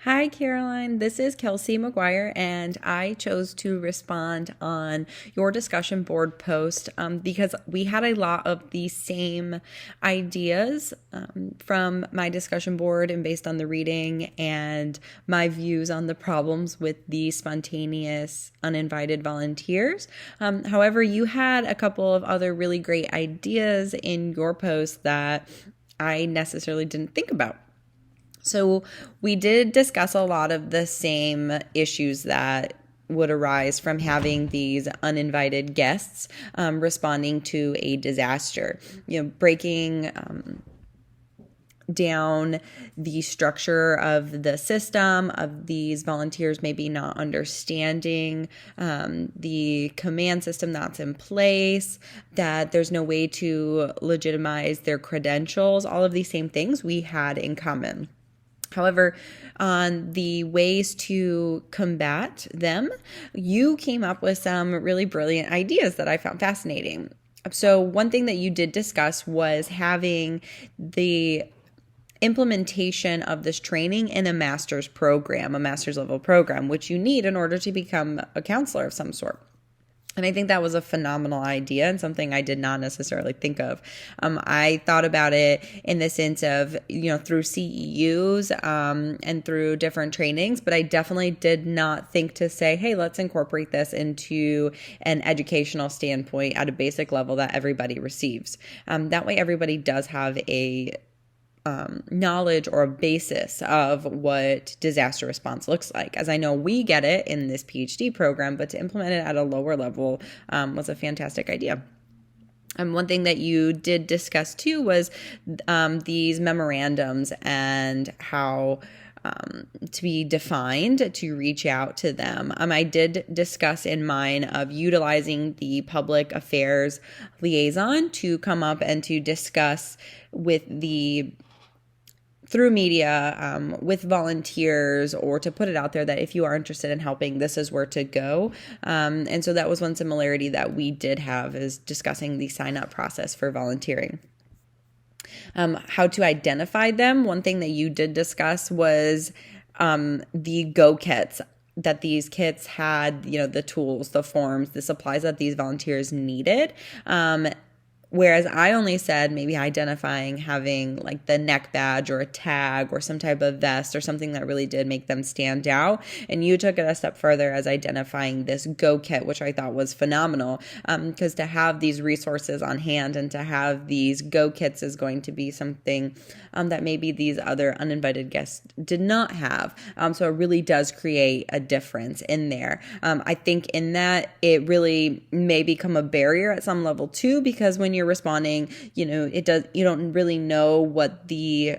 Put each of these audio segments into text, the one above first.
Hi, Caroline. This is Kelsey McGuire, and I chose to respond on your discussion board post because we had a lot of the same ideas from my discussion board and based on the reading and my views on the problems with the spontaneous uninvited volunteers. However, you had a couple of other really great ideas in your post that I necessarily didn't think about. So we did discuss a lot of the same issues that would arise from having these uninvited guests responding to a disaster. Breaking down the structure of the system of these volunteers maybe not understanding the command system that's in place, that there's no way to legitimize their credentials. All of these same things we had in common. However, on the ways to combat them, you came up with some really brilliant ideas that I found fascinating. So one thing that you did discuss was having the implementation of this training in a master's program, a master's level program, which you need in order to become a counselor of some sort. And I think that was a phenomenal idea and something I did not necessarily think of. I thought about it in the sense of, through CEUs and through different trainings, but I definitely did not think to say, hey, let's incorporate this into an educational standpoint at a basic level that everybody receives. That way everybody does have a knowledge or a basis of what disaster response looks like. As I know we get it in this PhD program, but to implement it at a lower level was a fantastic idea. One thing that you did discuss too was these memorandums and how to be defined to reach out to them. I did discuss in mine of utilizing the public affairs liaison to come up and to discuss through media, with volunteers, or to put it out there that if you are interested in helping, this is where to go. And so that was one similarity that we did have, is discussing the sign-up process for volunteering. How to identify them. One thing that you did discuss was the Go kits, that these kits had, the tools, the forms, the supplies that these volunteers needed. Whereas I only said maybe identifying having like the neck badge or a tag or some type of vest or something that really did make them stand out. And you took it a step further as identifying this Go kit, which I thought was phenomenal, because to have these resources on hand and to have these Go kits is going to be something that maybe these other uninvited guests did not have. So it really does create a difference in there. I think in that it really may become a barrier at some level too, because when you're responding, you don't really know what the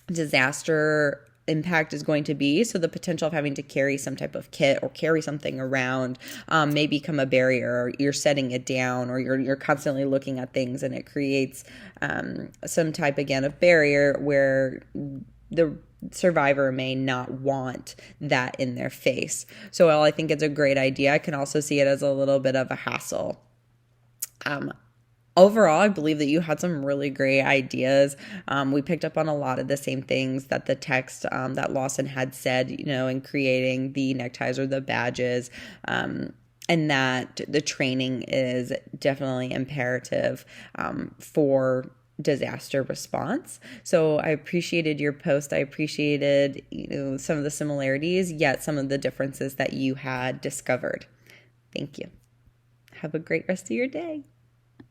disaster impact is going to be. So the potential of having to carry some type of kit or carry something around may become a barrier, or you're setting it down, or you're constantly looking at things, and it creates some type, again, of barrier where the survivor may not want that in their face. So while I think it's a great idea, I can also see it as a little bit of a hassle. Overall, I believe that you had some really great ideas. We picked up on a lot of the same things that the text that Lawson had said, in creating the neckties or the badges, and that the training is definitely imperative for disaster response. So I appreciated your post. I appreciated, some of the similarities, yet some of the differences that you had discovered. Thank you. Have a great rest of your day.